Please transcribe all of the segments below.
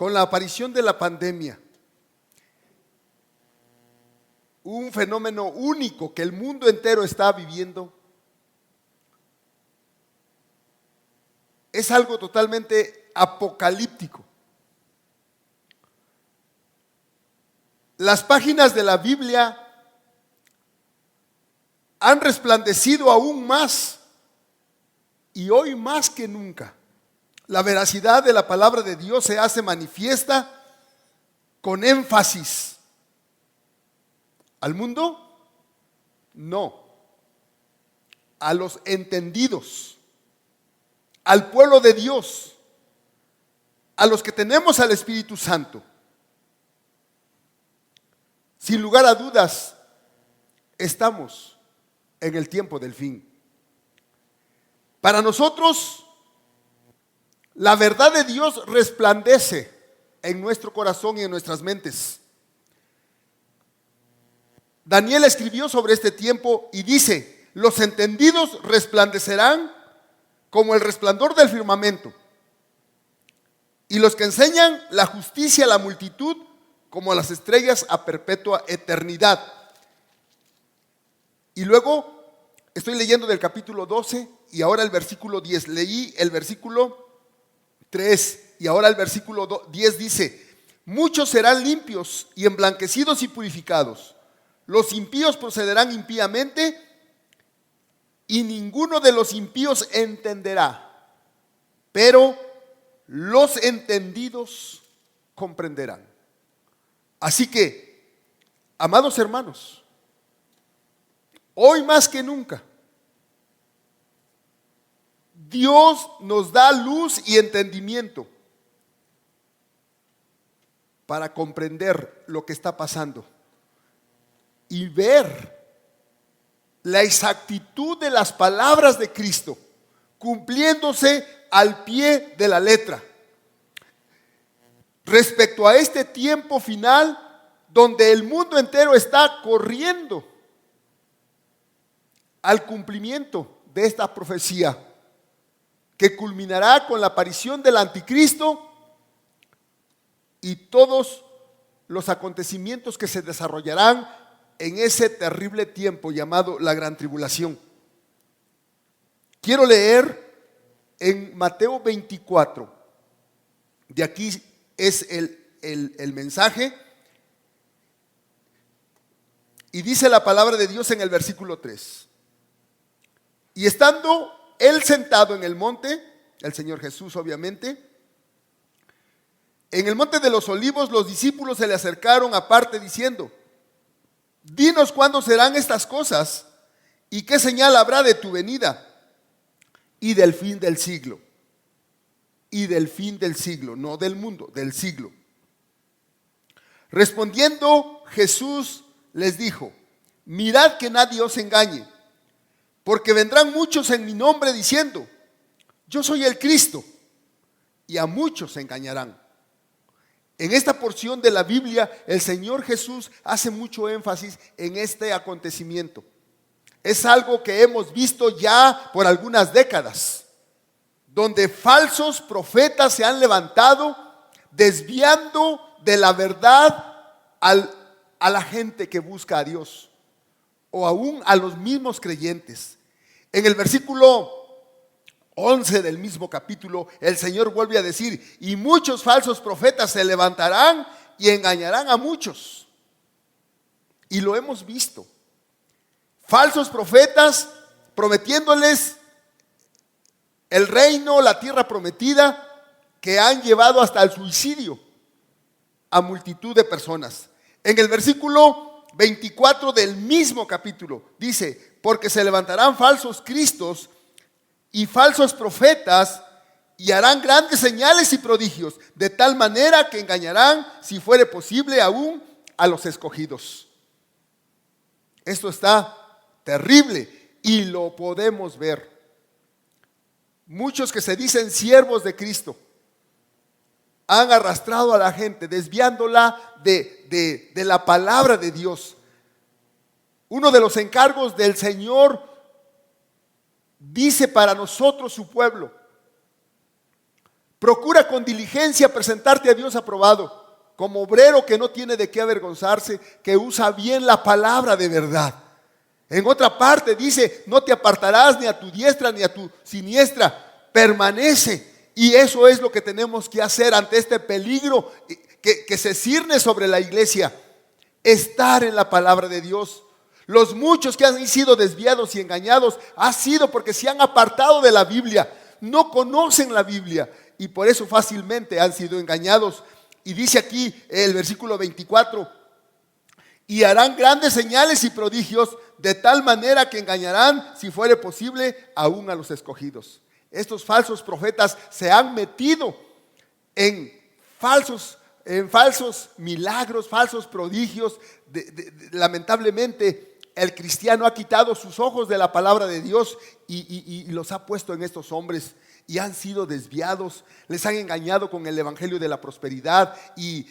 con la aparición de la pandemia, un fenómeno único que el mundo entero está viviendo, es algo totalmente apocalíptico. Las páginas de la Biblia han resplandecido aún más y hoy más que nunca. La veracidad de la palabra de Dios se hace manifiesta con énfasis. ¿Al mundo? No. A los entendidos, al pueblo de Dios, a los que tenemos al Espíritu Santo. Sin lugar a dudas, estamos en el tiempo del fin. Para nosotros, la verdad de Dios resplandece en nuestro corazón y en nuestras mentes. Daniel escribió sobre este tiempo y dice: los entendidos resplandecerán como el resplandor del firmamento, y los que enseñan la justicia a la multitud como las estrellas a perpetua eternidad. Y luego estoy leyendo del capítulo 12 y ahora el versículo 10. Leí el versículo 3 y ahora el versículo 10 dice: muchos serán limpios y emblanquecidos y purificados. Los impíos procederán impíamente y ninguno de los impíos entenderá, pero los entendidos comprenderán. Así que, amados hermanos, hoy más que nunca, Dios nos da luz y entendimiento para comprender lo que está pasando y ver la exactitud de las palabras de Cristo cumpliéndose al pie de la letra. Respecto a este tiempo final donde el mundo entero está corriendo al cumplimiento de esta profecía que culminará con la aparición del anticristo y todos los acontecimientos que se desarrollarán en ese terrible tiempo llamado la gran tribulación. Quiero leer en Mateo 24, de aquí es el mensaje, y dice la palabra de Dios en el versículo 3: y estando él sentado en el monte, el Señor Jesús obviamente, en el monte de los olivos, los discípulos se le acercaron aparte diciendo: dinos cuándo serán estas cosas y qué señal habrá de tu venida y del fin del siglo. Y del fin del siglo, no del mundo, del siglo. Respondiendo Jesús les dijo: mirad que nadie os engañe, porque vendrán muchos en mi nombre diciendo: yo soy el Cristo, y a muchos se engañarán. En esta porción de la Biblia, el Señor Jesús hace mucho énfasis en este acontecimiento. Es algo que hemos visto ya por algunas décadas, donde falsos profetas se han levantado desviando de la verdad a la gente que busca a Dios, o aún a los mismos creyentes. En el versículo 11 del mismo capítulo, el Señor vuelve a decir: y muchos falsos profetas se levantarán y engañarán a muchos. Y lo hemos visto. Falsos profetas prometiéndoles el reino, la tierra prometida, que han llevado hasta el suicidio a multitud de personas. En el versículo 24 del mismo capítulo dice: porque se levantarán falsos cristos y falsos profetas y harán grandes señales y prodigios, de tal manera que engañarán, si fuere posible, aún a los escogidos. Esto está terrible y lo podemos ver. Muchos que se dicen siervos de Cristo han arrastrado a la gente, desviándola de la palabra de Dios. Uno de los encargos del Señor dice para nosotros, su pueblo: Procura con diligencia presentarte a Dios aprobado, como obrero que no tiene de qué avergonzarse, que usa bien la palabra de verdad. En otra parte dice, no te apartarás ni a tu diestra ni a tu siniestra, permanece. Y eso es lo que tenemos que hacer ante este peligro que se cierne sobre la iglesia, estar en la palabra de Dios. Los muchos que han sido desviados y engañados ha sido porque se han apartado de la Biblia, no conocen la Biblia y por eso fácilmente han sido engañados. Y dice aquí el versículo 24, y harán grandes señales y prodigios, de tal manera que engañarán, si fuere posible, aún a los escogidos. Estos falsos profetas se han metido en falsos milagros, falsos prodigios. Lamentablemente, el cristiano ha quitado sus ojos de la palabra de Dios y los ha puesto en estos hombres. Y han sido desviados, les han engañado con el evangelio de la prosperidad y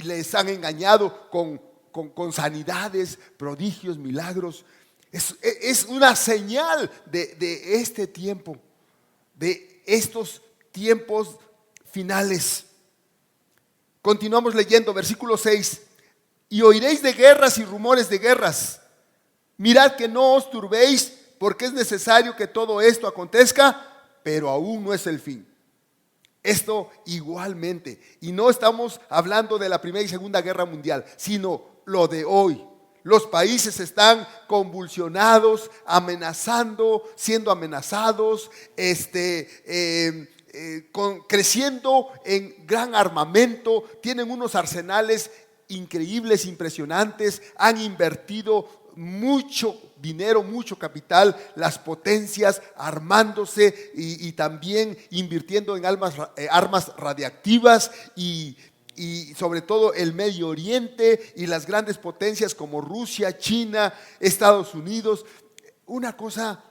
les han engañado con sanidades, prodigios, milagros. Es una señal de este tiempo, de estos tiempos finales. Continuamos leyendo, versículo 6. Y oiréis de guerras y rumores de guerras. Mirad que no os turbéis, porque es necesario que todo esto acontezca, pero aún no es el fin. Esto igualmente, y no estamos hablando de la Primera y Segunda Guerra Mundial, sino lo de hoy. Los países están convulsionados, siendo amenazados, creciendo en gran armamento, tienen unos arsenales increíbles, impresionantes, han invertido mucho dinero, mucho capital, las potencias armándose y también invirtiendo en armas radiactivas y sobre todo el Medio Oriente y las grandes potencias como Rusia, China, Estados Unidos. Una cosa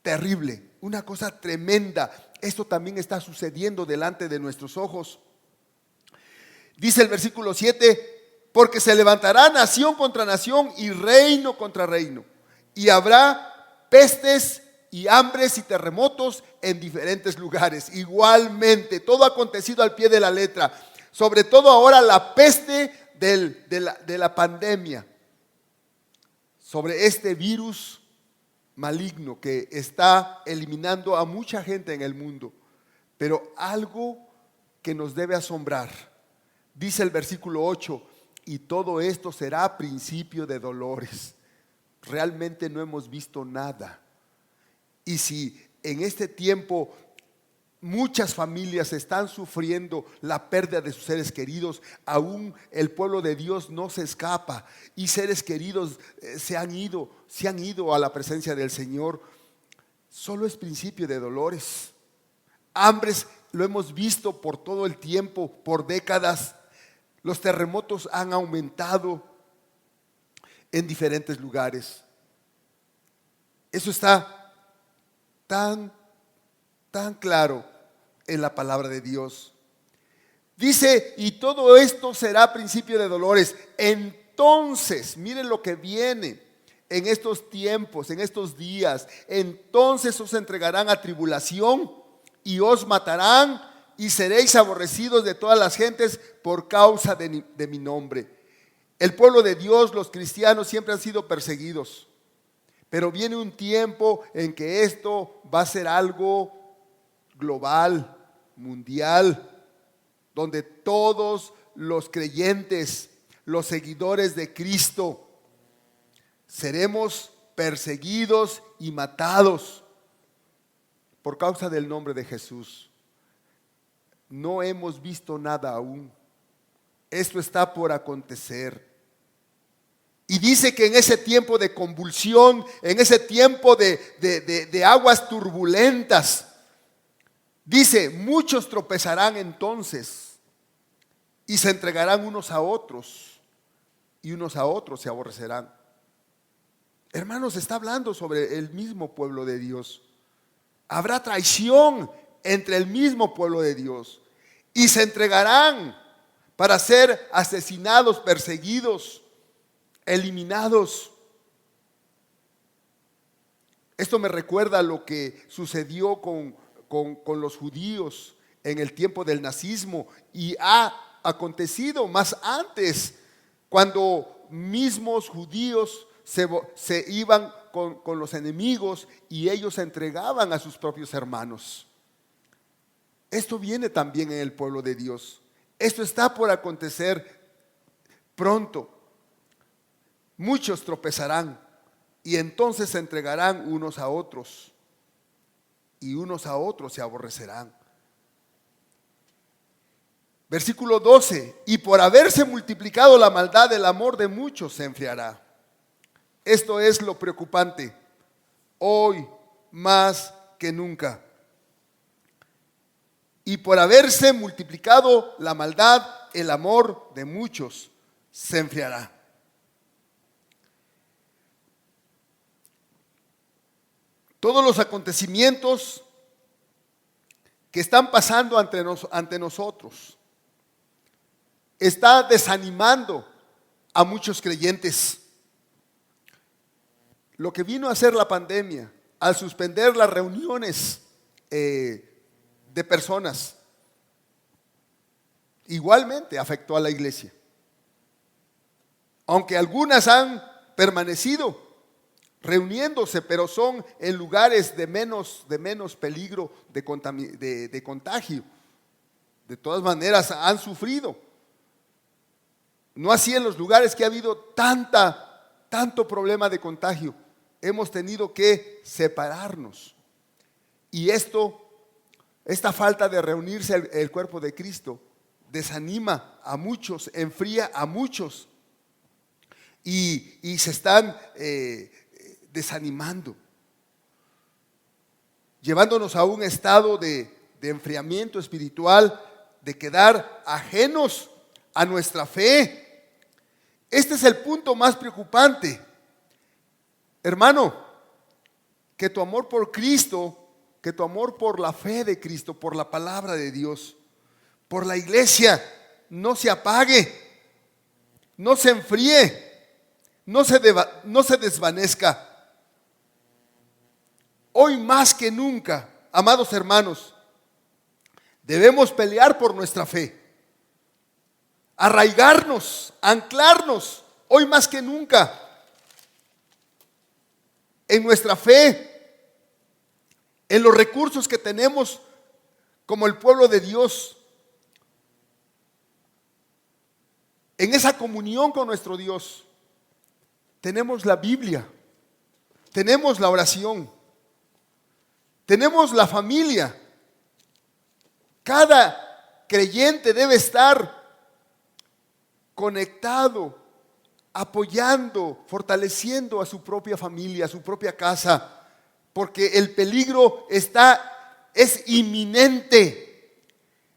terrible, una cosa tremenda. Esto también está sucediendo delante de nuestros ojos. Dice el versículo 7, porque se levantará nación contra nación y reino contra reino, y habrá pestes y hambres y terremotos en diferentes lugares. Igualmente, todo ha acontecido al pie de la letra. Sobre todo ahora la peste de la pandemia, sobre este virus maligno que está eliminando a mucha gente en el mundo. Pero algo que nos debe asombrar, dice el versículo 8, y todo esto será principio de dolores. Realmente no hemos visto nada. Y si en este tiempo muchas familias están sufriendo la pérdida de sus seres queridos, aún el pueblo de Dios no se escapa y seres queridos se han ido a la presencia del Señor. Solo es principio de dolores. Hambres lo hemos visto por todo el tiempo, por décadas. Los terremotos han aumentado en diferentes lugares. Eso está tan claro en la palabra de Dios. Dice, y todo esto será principio de dolores. Entonces, miren lo que viene en estos tiempos, en estos días. Entonces os entregarán a tribulación y os matarán y seréis aborrecidos de todas las gentes por causa de mi nombre. El pueblo de Dios, los cristianos, siempre han sido perseguidos. Pero viene un tiempo en que esto va a ser algo global, mundial, donde todos los creyentes, los seguidores de Cristo, seremos perseguidos y matados por causa del nombre de Jesús. No hemos visto nada aún. Esto está por acontecer. Y dice que en ese tiempo de convulsión, en ese tiempo de aguas turbulentas, dice, muchos tropezarán entonces y se entregarán unos a otros y unos a otros se aborrecerán. Hermanos, está hablando sobre el mismo pueblo de Dios. Habrá traición entre el mismo pueblo de Dios y se entregarán para ser asesinados, perseguidos, eliminados. Esto me recuerda lo que sucedió con con los judíos en el tiempo del nazismo, y ha acontecido más antes, cuando mismos judíos se iban con los enemigos y ellos se entregaban a sus propios hermanos. Esto viene también en el pueblo de Dios. Esto está por acontecer pronto. Muchos tropezarán y entonces se entregarán unos a otros, y unos a otros se aborrecerán. Versículo 12: y por haberse multiplicado la maldad, el amor de muchos se enfriará. Esto es lo preocupante, hoy más que nunca. Y por haberse multiplicado la maldad, el amor de muchos se enfriará. Todos los acontecimientos que están pasando ante nosotros está desanimando a muchos creyentes. Lo que vino a hacer la pandemia, al suspender las reuniones de personas, igualmente afectó a la iglesia. Aunque algunas han permanecido reuniéndose, pero son en lugares de menos peligro de contagio. De todas maneras han sufrido. No así en los lugares que ha habido tanto problema de contagio. Hemos tenido que separarnos. Y esta falta de reunirse el cuerpo de Cristo desanima a muchos, enfría a muchos. Y se están desanimando, llevándonos a un estado de enfriamiento espiritual, de quedar ajenos a nuestra fe. Este es el punto más preocupante, hermano, que tu amor por Cristo, que tu amor por la fe de Cristo, por la palabra de Dios, por la iglesia, no se apague, no se enfríe, no se desvanezca. Hoy más que nunca, amados hermanos, debemos pelear por nuestra fe, arraigarnos, anclarnos, hoy más que nunca, en nuestra fe, en los recursos que tenemos como el pueblo de Dios, en esa comunión con nuestro Dios. Tenemos la Biblia, tenemos la oración, tenemos la familia. Cada creyente debe estar conectado, apoyando, fortaleciendo a su propia familia, a su propia casa, porque el peligro es inminente.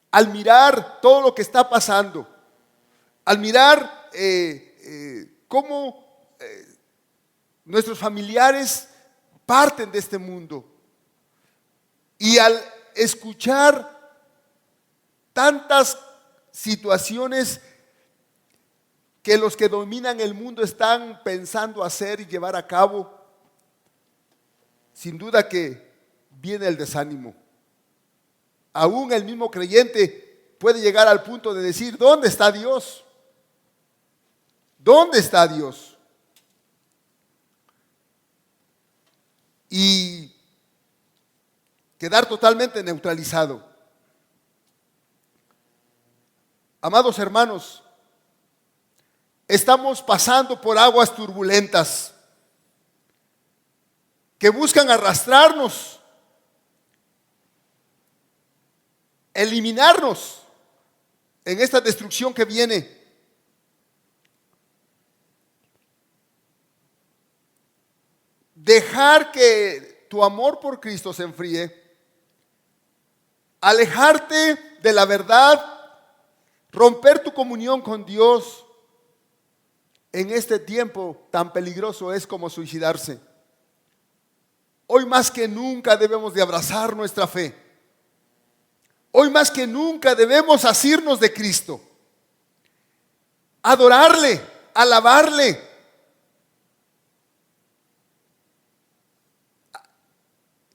Al mirar todo lo que está pasando, al mirar cómo nuestros familiares parten de este mundo, y al escuchar tantas situaciones que los que dominan el mundo están pensando hacer y llevar a cabo, sin duda que viene el desánimo. Aún el mismo creyente puede llegar al punto de decir: ¿dónde está Dios? ¿Dónde está Dios? Y quedar totalmente neutralizado. Amados hermanos, estamos pasando por aguas turbulentas que buscan arrastrarnos, eliminarnos en esta destrucción que viene. Dejar que tu amor por Cristo se enfríe, alejarte de la verdad, romper tu comunión con Dios en este tiempo tan peligroso es como suicidarse. Hoy más que nunca debemos de abrazar nuestra fe. Hoy más que nunca debemos asirnos de Cristo, adorarle, alabarle,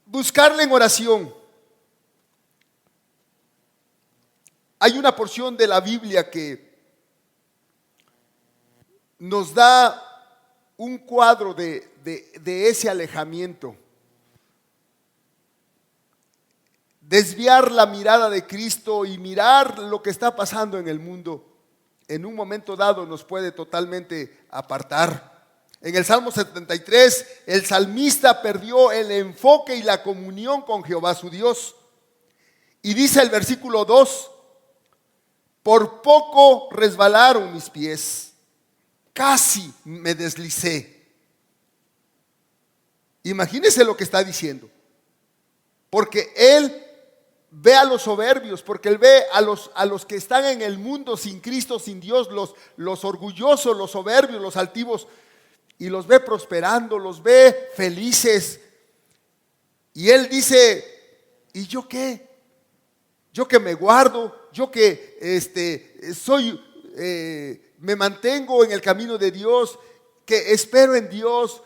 buscarle en oración. Hay una porción de la Biblia que nos da un cuadro de ese alejamiento. Desviar la mirada de Cristo y mirar lo que está pasando en el mundo, en un momento dado nos puede totalmente apartar. En el Salmo 73, el salmista perdió el enfoque y la comunión con Jehová su Dios. Y dice el versículo 2, por poco resbalaron mis pies, casi me deslicé. Imagínese lo que está diciendo. Porque él ve a los soberbios, porque él ve a los que están en el mundo sin Cristo, sin Dios, los orgullosos, los soberbios, los altivos, y los ve prosperando, los ve felices. Y él dice, ¿y yo qué? Yo que me guardo, yo que me mantengo en el camino de Dios, que espero en Dios,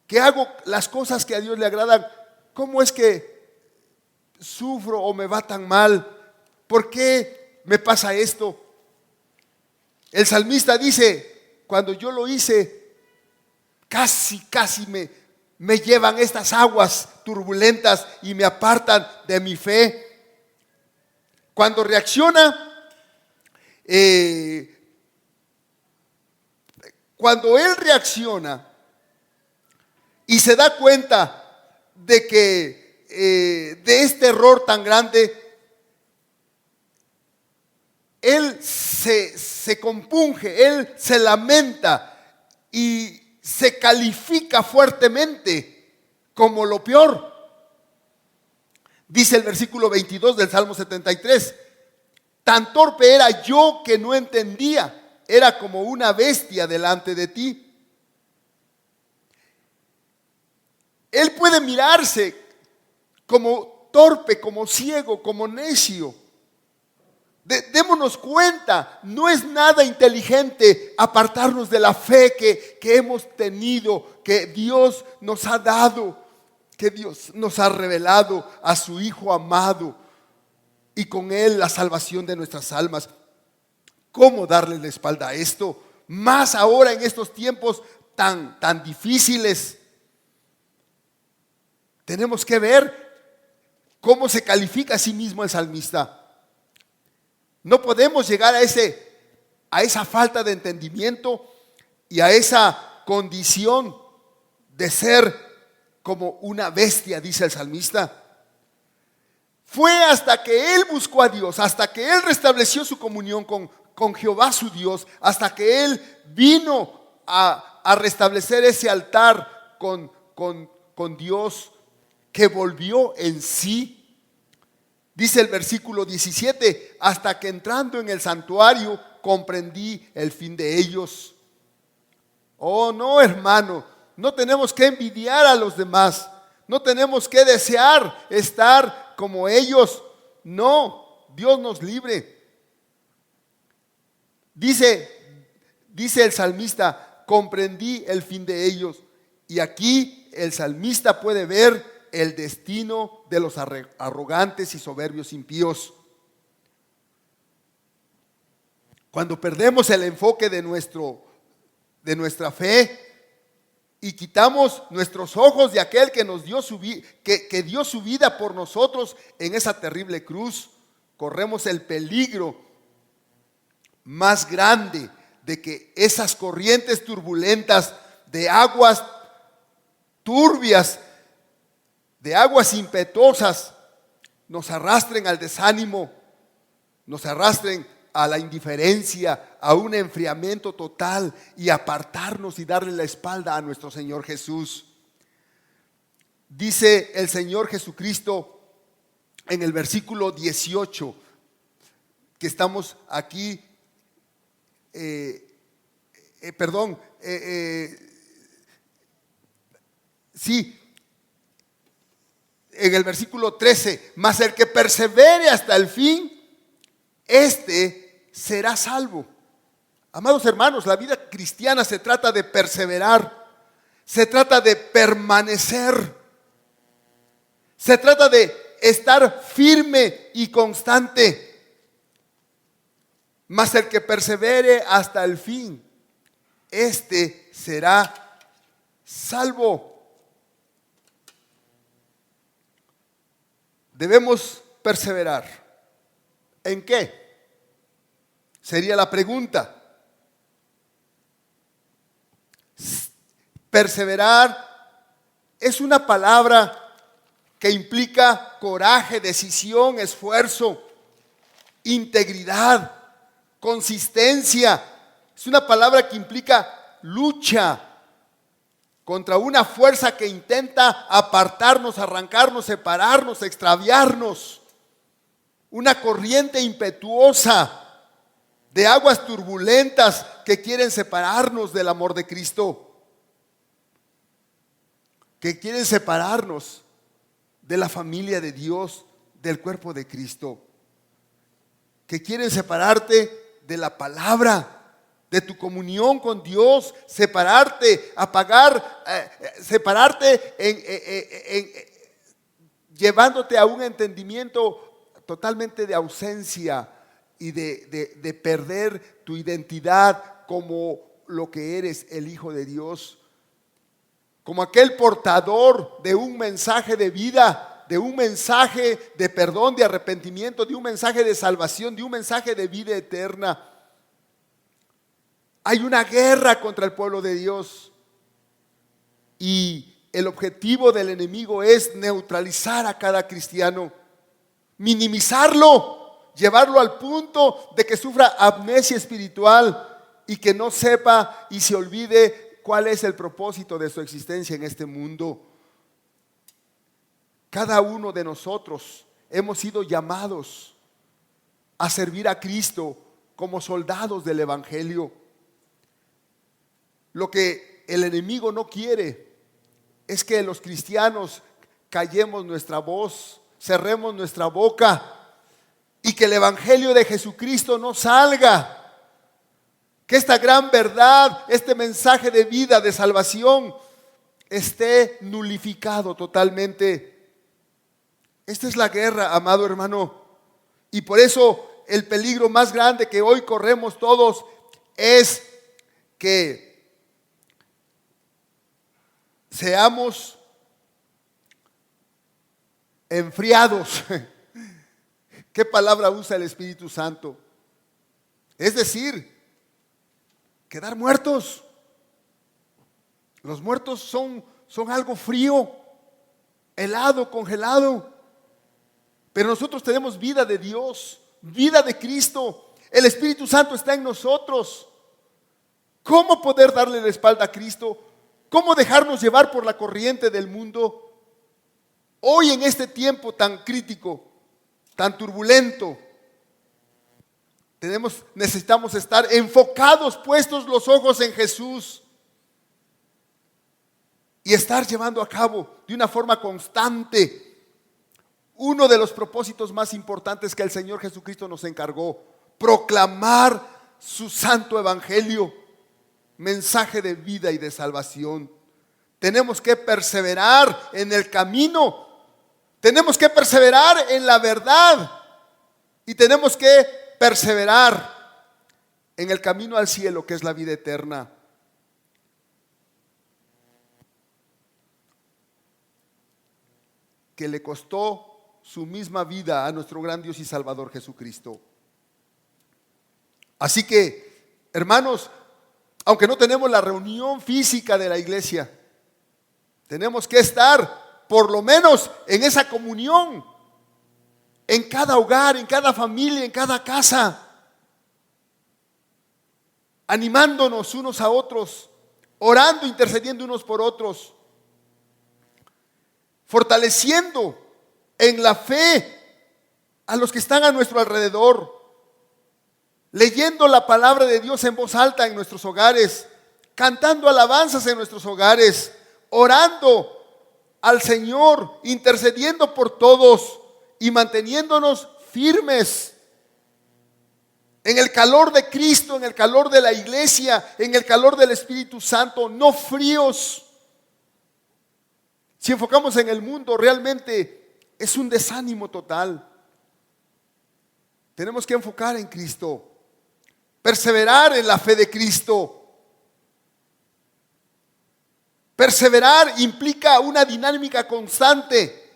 que hago las cosas que a Dios le agradan. ¿Cómo es que sufro o me va tan mal? ¿Por qué me pasa esto? El salmista dice, cuando yo lo hice, casi me llevan estas aguas turbulentas y me apartan de mi fe. Cuando reacciona, cuando él reacciona y se da cuenta de que de este error tan grande, él se compunge, él se lamenta y se califica fuertemente como lo peor. Dice el versículo 22 del Salmo 73, tan torpe era yo que no entendía, era como una bestia delante de ti. Él puede mirarse como torpe, como ciego, como necio. Démonos cuenta, no es nada inteligente apartarnos de la fe que hemos tenido, que Dios nos ha dado, que Dios nos ha revelado a su Hijo amado y con Él la salvación de nuestras almas. ¿Cómo darle la espalda a esto? Más ahora en estos tiempos tan difíciles. Tenemos que ver cómo se califica a sí mismo el salmista. No podemos llegar a esa falta de entendimiento y a esa condición de ser como una bestia, dice el salmista. Fue hasta que él buscó a Dios, hasta que él restableció su comunión con Jehová su Dios, hasta que él vino a restablecer ese altar con Dios, que volvió en sí. Dice el versículo 17, hasta que entrando en el santuario comprendí el fin de ellos. Oh no, hermano, no tenemos que envidiar a los demás, no tenemos que desear estar como ellos. No, Dios nos libre. Dice el salmista, comprendí el fin de ellos. Y aquí el salmista puede ver el destino de los arrogantes y soberbios impíos. Cuando perdemos el enfoque de nuestra fe y quitamos nuestros ojos de aquel que nos dio que dio su vida por nosotros en esa terrible cruz, corremos el peligro más grande de que esas corrientes turbulentas de aguas turbias, de aguas impetuosas, nos arrastren al desánimo, nos arrastren a la indiferencia, a un enfriamiento total y apartarnos y darle la espalda a nuestro Señor Jesús. Dice el Señor Jesucristo en el versículo 18, que estamos aquí, en el versículo 13, mas el que persevere hasta el fin, este será salvo. Amados hermanos, la vida cristiana se trata de perseverar, se trata de permanecer, se trata de estar firme y constante. Mas el que persevere hasta el fin, este será salvo. Debemos perseverar. ¿En qué? Sería la pregunta. Perseverar es una palabra que implica coraje, decisión, esfuerzo, integridad, consistencia. Es una palabra que implica lucha contra una fuerza que intenta apartarnos, arrancarnos, separarnos, extraviarnos. Una corriente impetuosa de aguas turbulentas que quieren separarnos del amor de Cristo, que quieren separarnos de la familia de Dios, del cuerpo de Cristo, que quieren separarte de la palabra, de tu comunión con Dios, separarte, separarte llevándote a un entendimiento totalmente de ausencia y de perder tu identidad como lo que eres, el Hijo de Dios, como aquel portador de un mensaje de vida, de un mensaje de perdón, de arrepentimiento, de un mensaje de salvación, de un mensaje de vida eterna. Hay una guerra contra el pueblo de Dios y el objetivo del enemigo es neutralizar a cada cristiano, minimizarlo, llevarlo al punto de que sufra amnesia espiritual y que no sepa y se olvide cuál es el propósito de su existencia en este mundo. Cada uno de nosotros hemos sido llamados a servir a Cristo como soldados del Evangelio. Lo que el enemigo no quiere es que los cristianos callemos nuestra voz, cerremos nuestra boca y que el Evangelio de Jesucristo no salga. Que esta gran verdad, este mensaje de vida, de salvación, esté nulificado totalmente. Esta es la guerra, amado hermano. Y por eso el peligro más grande que hoy corremos todos es que seamos enfriados. ¿Qué palabra usa el Espíritu Santo? Es decir, quedar muertos. Los muertos son algo frío, helado, congelado. Pero nosotros tenemos vida de Dios, vida de Cristo. El Espíritu Santo está en nosotros. ¿Cómo poder darle la espalda a Cristo? ¿Cómo dejarnos llevar por la corriente del mundo? Hoy en este tiempo tan crítico, tan turbulento, necesitamos estar enfocados, puestos los ojos en Jesús y estar llevando a cabo de una forma constante uno de los propósitos más importantes que el Señor Jesucristo nos encargó: proclamar su santo evangelio, mensaje de vida y de salvación. Tenemos que perseverar en el camino, tenemos que perseverar en la verdad y tenemos que perseverar en el camino al cielo, que es la vida eterna. Que le costó su misma vida a nuestro gran Dios y Salvador Jesucristo. Así que, hermanos, aunque no tenemos la reunión física de la iglesia, tenemos que estar por lo menos en esa comunión, en cada hogar, en cada familia, en cada casa, animándonos unos a otros, orando, intercediendo unos por otros, fortaleciendo en la fe a los que están a nuestro alrededor, leyendo la palabra de Dios en voz alta en nuestros hogares, cantando alabanzas en nuestros hogares, orando al Señor, intercediendo por todos y manteniéndonos firmes en el calor de Cristo, en el calor de la iglesia, en el calor del Espíritu Santo, no fríos. Si enfocamos en el mundo, realmente es un desánimo total. Tenemos que enfocar en Cristo. perseverar en la fe de Cristo. Perseverar implica una dinámica constante,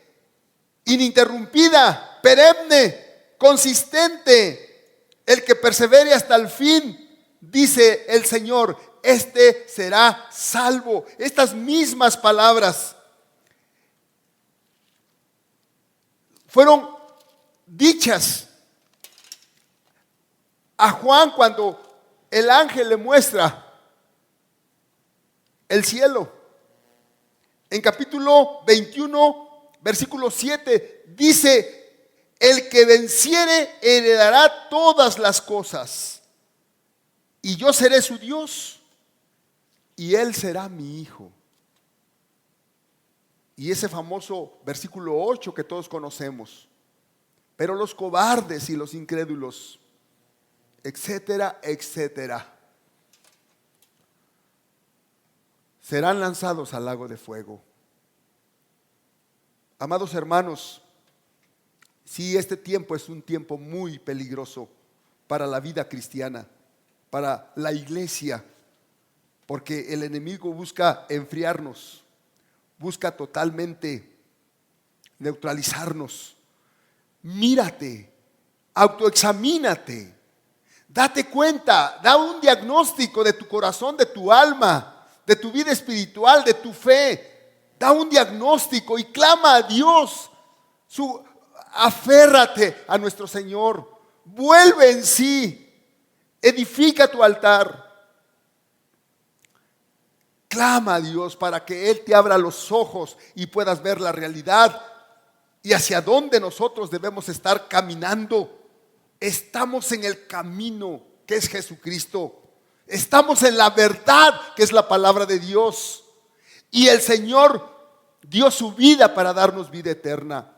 ininterrumpida, perenne, consistente. El que persevere hasta el fin, dice el Señor, este será salvo. Estas mismas palabras fueron dichas a Juan cuando el ángel le muestra el cielo. En capítulo 21, versículo 7, dice: el que venciere heredará todas las cosas, y yo seré su Dios, y él será mi hijo. Y ese famoso versículo 8 que todos conocemos. Pero los cobardes y los incrédulos, etcétera, etcétera, serán lanzados al lago de fuego. Amados hermanos, sí, este tiempo es un tiempo muy peligroso para la vida cristiana, para la iglesia, porque el enemigo busca enfriarnos, busca totalmente neutralizarnos. Mírate, autoexamínate, date cuenta, da un diagnóstico de tu corazón, de tu alma, de tu vida espiritual, de tu fe. Da un diagnóstico y clama a Dios. Aférrate a nuestro Señor. Vuelve en sí. Edifica tu altar. Clama a Dios para que Él te abra los ojos y puedas ver la realidad y hacia dónde nosotros debemos estar caminando. Estamos en el camino que es Jesucristo. Estamos en la verdad que es la palabra de Dios. Y el Señor dio su vida para darnos vida eterna.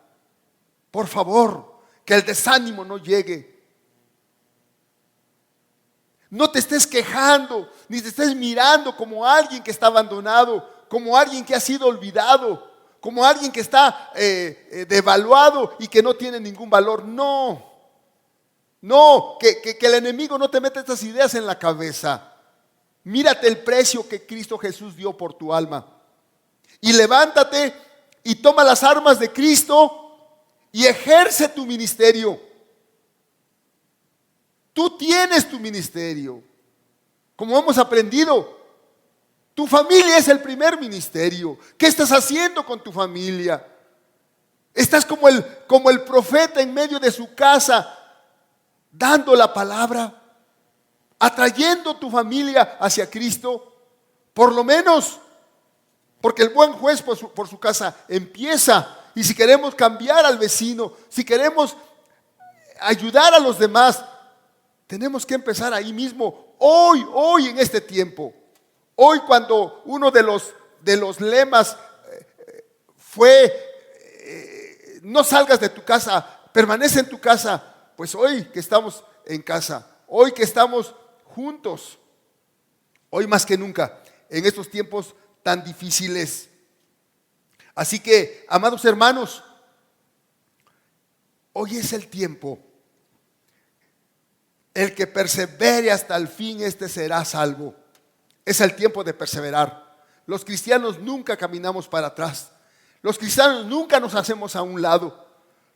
Por favor, que el desánimo no llegue. No te estés quejando, ni te estés mirando como alguien que está abandonado, como alguien que ha sido olvidado, como alguien que está devaluado y que no tiene ningún valor. No, que el enemigo no te meta estas ideas en la cabeza. Mírate el precio que Cristo Jesús dio por tu alma. Y levántate y toma las armas de Cristo y ejerce tu ministerio. Tú tienes tu ministerio. Como hemos aprendido, tu familia es el primer ministerio. ¿Qué estás haciendo con tu familia? Estás como el profeta en medio de su casa, dando la palabra, atrayendo tu familia hacia Cristo. Por lo menos, porque el buen juez por su casa empieza. Y si queremos cambiar al vecino, si queremos ayudar a los demás, tenemos que empezar ahí mismo, hoy en este tiempo. Hoy, cuando uno de los lemas fue no salgas de tu casa, permanece en tu casa. Pues hoy que estamos en casa, hoy que estamos juntos, hoy más que nunca, en estos tiempos tan difíciles. Así que, amados hermanos, hoy es el tiempo. El que persevere hasta el fin, este será salvo. Es el tiempo de perseverar. Los cristianos nunca caminamos para atrás. Los cristianos nunca nos hacemos a un lado.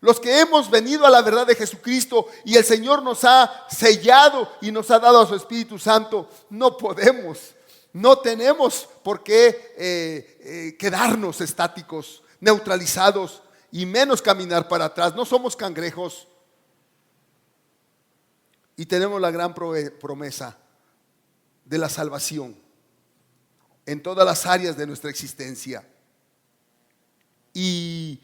Los que hemos venido a la verdad de Jesucristo y el Señor nos ha sellado y nos ha dado a su Espíritu Santo, no podemos, no tenemos por qué quedarnos estáticos, neutralizados y menos caminar para atrás. No somos cangrejos. Y tenemos la gran promesa de la salvación en todas las áreas de nuestra existencia. Y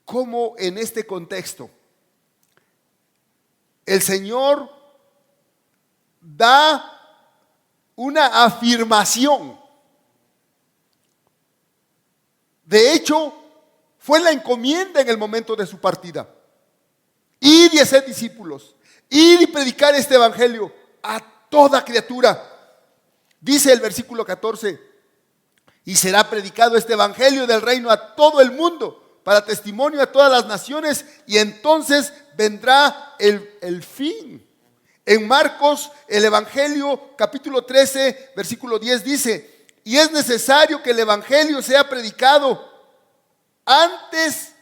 cómo en este contexto el Señor da una afirmación. De hecho, fue la encomienda en el momento de su partida. Ir y hacer discípulos. Ir y predicar este evangelio a toda criatura. Dice el versículo 14: y será predicado este evangelio del reino a todo el mundo, para testimonio a todas las naciones, y entonces vendrá el fin. En Marcos, el Evangelio, capítulo 13, versículo 10 dice: y es necesario que el Evangelio sea predicado antes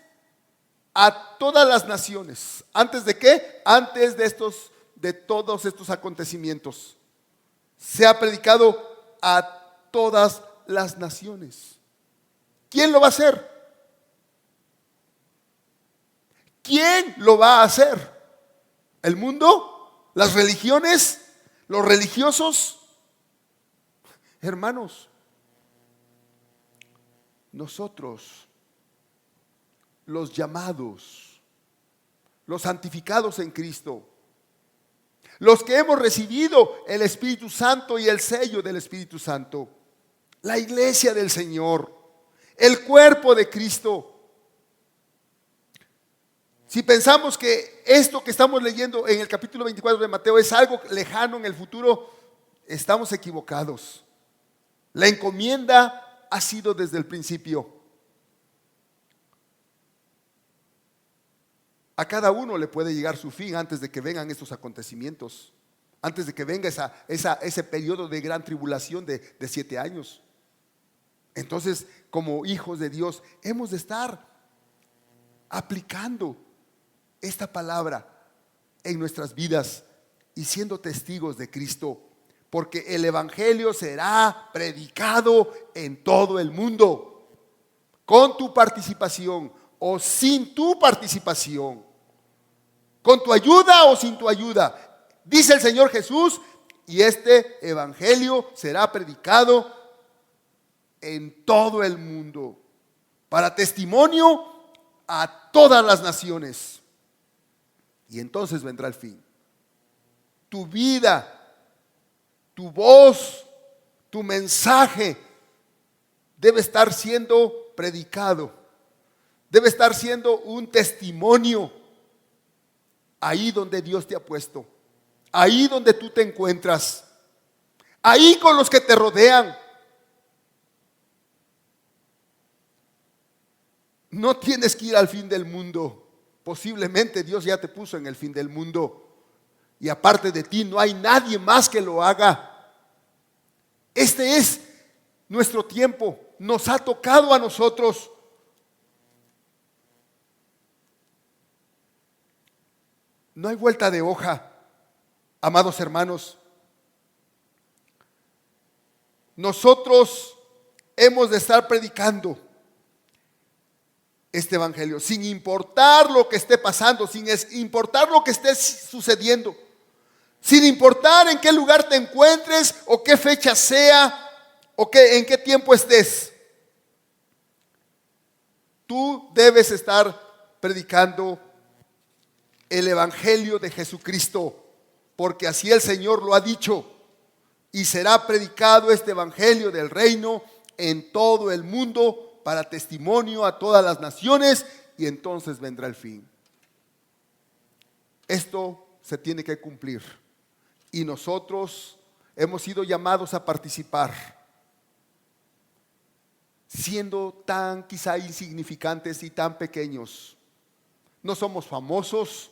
a todas las naciones. ¿Antes de qué? Antes de todos estos acontecimientos. Sea predicado a todas las naciones. ¿Quién lo va a hacer? ¿Quién lo va a hacer? ¿El mundo? ¿Las religiones? ¿Los religiosos? Hermanos, nosotros, los llamados, los santificados en Cristo, los que hemos recibido el Espíritu Santo y el sello del Espíritu Santo, la iglesia del Señor, el cuerpo de Cristo. Si pensamos que esto que estamos leyendo en el capítulo 24 de Mateo es algo lejano en el futuro, estamos equivocados. La encomienda ha sido desde el principio. A cada uno le puede llegar su fin antes de que vengan estos acontecimientos, antes de que venga ese periodo de gran tribulación de 7 años. Entonces, como hijos de Dios, hemos de estar aplicando esta palabra en nuestras vidas y siendo testigos de Cristo, porque el Evangelio será predicado en todo el mundo, con tu participación o sin tu participación, con tu ayuda o sin tu ayuda. Dice el Señor Jesús, y este Evangelio será predicado en todo el mundo, para testimonio a todas las naciones. Y entonces vendrá el fin. Tu vida, tu voz, tu mensaje debe estar siendo predicado. Debe estar siendo un testimonio ahí donde Dios te ha puesto, ahí donde tú te encuentras, ahí con los que te rodean. No tienes que ir al fin del mundo. Posiblemente Dios ya te puso en el fin del mundo y aparte de ti no hay nadie más que lo haga. Este es nuestro tiempo, nos ha tocado a nosotros. No hay vuelta de hoja, amados hermanos. Nosotros hemos de estar predicando este Evangelio, sin importar lo que esté pasando, sin importar lo que esté sucediendo, sin importar en qué lugar te encuentres o qué fecha sea o en qué tiempo estés. Tú debes estar predicando el Evangelio de Jesucristo, porque así el Señor lo ha dicho, y será predicado este Evangelio del reino en todo el mundo para testimonio a todas las naciones, y entonces vendrá el fin. Esto se tiene que cumplir y nosotros hemos sido llamados a participar, siendo tan quizá insignificantes y tan pequeños. No somos famosos,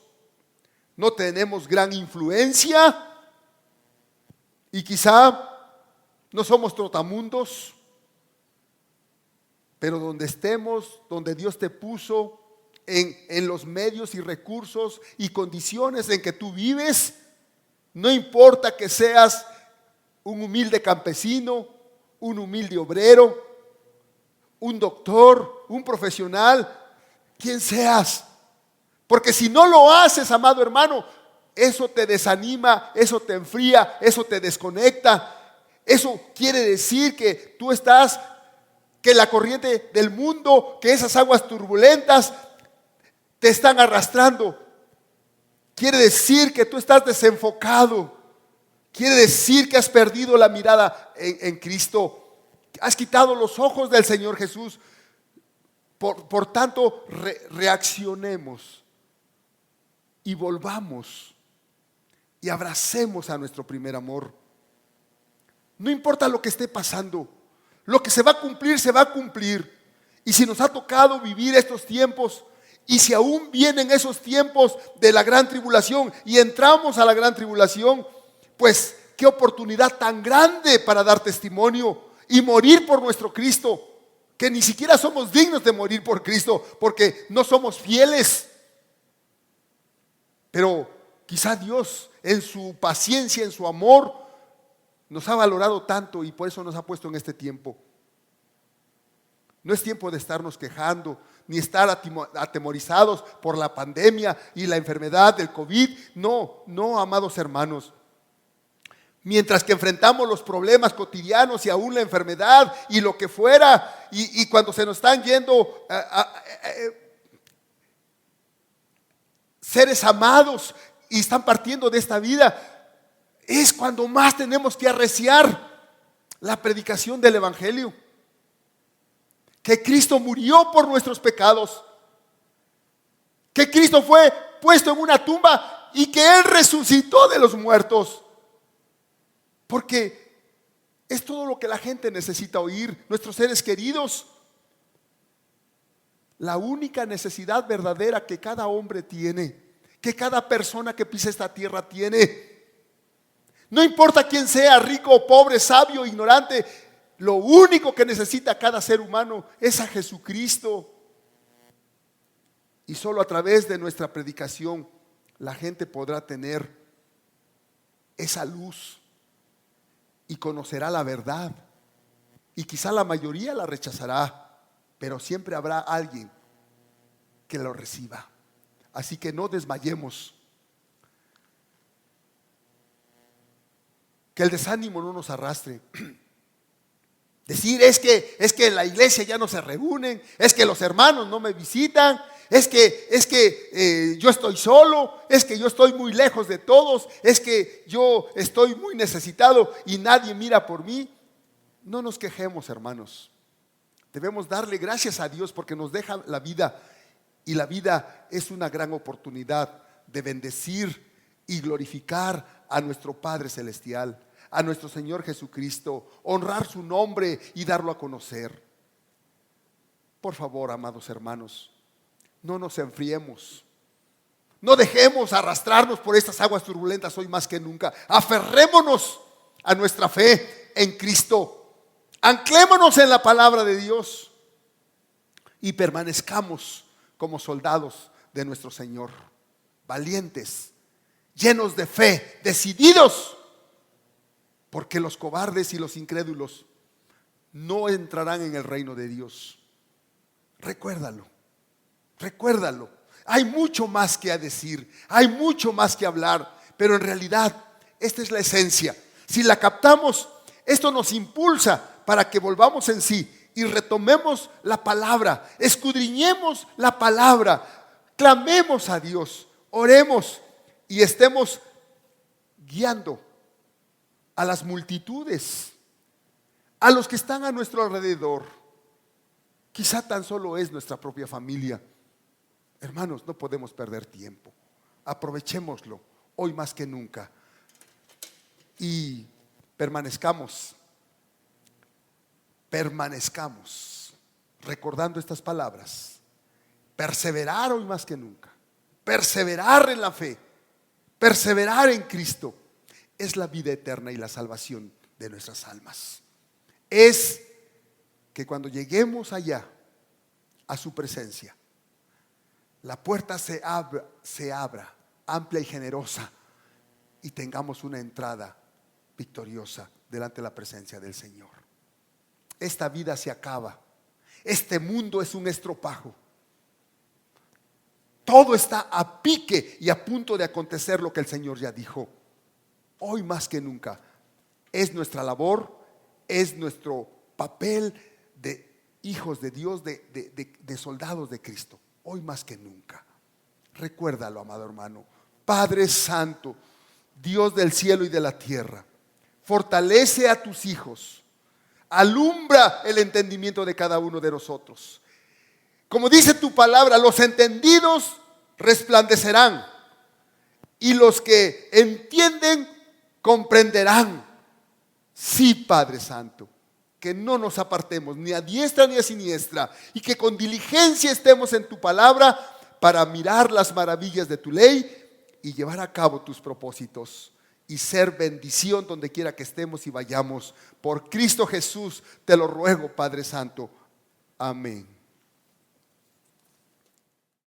no tenemos gran influencia y quizá no somos trotamundos. Pero donde estemos, donde Dios te puso, en los medios y recursos y condiciones en que tú vives, no importa que seas un humilde campesino, un humilde obrero, un doctor, un profesional, quien seas. Porque si no lo haces, amado hermano, eso te desanima, eso te enfría, eso te desconecta. Eso quiere decir que tú estás, que la corriente del mundo, que esas aguas turbulentas te están arrastrando. Quiere decir que tú estás desenfocado. Quiere decir que has perdido la mirada en Cristo. Has quitado los ojos del Señor Jesús. Por tanto, reaccionemos y volvamos y abracemos a nuestro primer amor. No importa lo que esté pasando. Lo que se va a cumplir, se va a cumplir. Y si nos ha tocado vivir estos tiempos Y si aún vienen esos tiempos de la gran tribulación y entramos a la gran tribulación, pues qué oportunidad tan grande para dar testimonio y morir por nuestro Cristo, que ni siquiera somos dignos de morir por Cristo porque no somos fieles. Pero quizá Dios en su paciencia, en su amor, nos ha valorado tanto y por eso nos ha puesto en este tiempo. No es tiempo de estarnos quejando, ni estar atemorizados por la pandemia y la enfermedad del COVID. No, no, amados hermanos. Mientras que enfrentamos los problemas cotidianos y aún la enfermedad y lo que fuera, y cuando se nos están yendo seres amados y están partiendo de esta vida, es cuando más tenemos que arreciar la predicación del Evangelio. Que Cristo murió por nuestros pecados, que Cristo fue puesto en una tumba y que Él resucitó de los muertos. Porque es todo lo que la gente necesita oír, nuestros seres queridos. La única necesidad verdadera que cada hombre tiene, que cada persona que pisa esta tierra tiene. No importa quién sea, rico, pobre, sabio, ignorante, lo único que necesita cada ser humano es a Jesucristo. Y solo a través de nuestra predicación la gente podrá tener esa luz y conocerá la verdad. Y quizá la mayoría la rechazará, pero siempre habrá alguien que lo reciba. Así que no desmayemos. Que el desánimo no nos arrastre. Decir es que en la iglesia ya no se reúnen, es que los hermanos no me visitan, es que yo estoy solo, es que yo estoy muy lejos de todos, es que yo estoy muy necesitado y nadie mira por mí. No nos quejemos, hermanos. Debemos darle gracias a Dios porque nos deja la vida, y la vida es una gran oportunidad de bendecir y glorificar a nuestro Padre Celestial, a nuestro Señor Jesucristo, honrar su nombre y darlo a conocer. Por favor, amados hermanos, no nos enfriemos, no dejemos arrastrarnos por estas aguas turbulentas hoy más que nunca. Aferrémonos a nuestra fe en Cristo, anclémonos en la palabra de Dios y permanezcamos como soldados de nuestro Señor, valientes, llenos de fe, decididos. Porque los cobardes y los incrédulos no entrarán en el reino de Dios. Recuérdalo, recuérdalo. Hay mucho más que decir, hay mucho más que hablar, pero en realidad esta es la esencia. Si la captamos, esto nos impulsa para que volvamos en sí y retomemos la palabra, escudriñemos la palabra, clamemos a Dios, oremos y estemos guiando a las multitudes, a los que están a nuestro alrededor. Quizá tan solo es nuestra propia familia. Hermanos, no podemos perder tiempo. Aprovechémoslo hoy más que nunca y permanezcamos recordando estas palabras. Perseverar hoy más que nunca, perseverar en la fe, perseverar en Cristo. Es la vida eterna y la salvación de nuestras almas. Es que cuando lleguemos allá a su presencia, la puerta se abra amplia y generosa y tengamos una entrada victoriosa delante de la presencia del Señor. Esta vida se acaba. Este mundo es un estropajo. Todo está a pique y a punto de acontecer lo que el Señor ya dijo. Hoy más que nunca es nuestra labor, es nuestro papel de hijos de Dios, de soldados de Cristo. Hoy más que nunca. Recuérdalo, amado hermano. Padre Santo, Dios del cielo y de la tierra, fortalece a tus hijos, alumbra el entendimiento de cada uno de nosotros. Como dice tu palabra, los entendidos resplandecerán y los que entienden comprenderán. Sí, Padre Santo, que no nos apartemos ni a diestra ni a siniestra y que con diligencia estemos en tu palabra para mirar las maravillas de tu ley y llevar a cabo tus propósitos y ser bendición donde quiera que estemos y vayamos. Por Cristo Jesús te lo ruego, Padre Santo. Amén.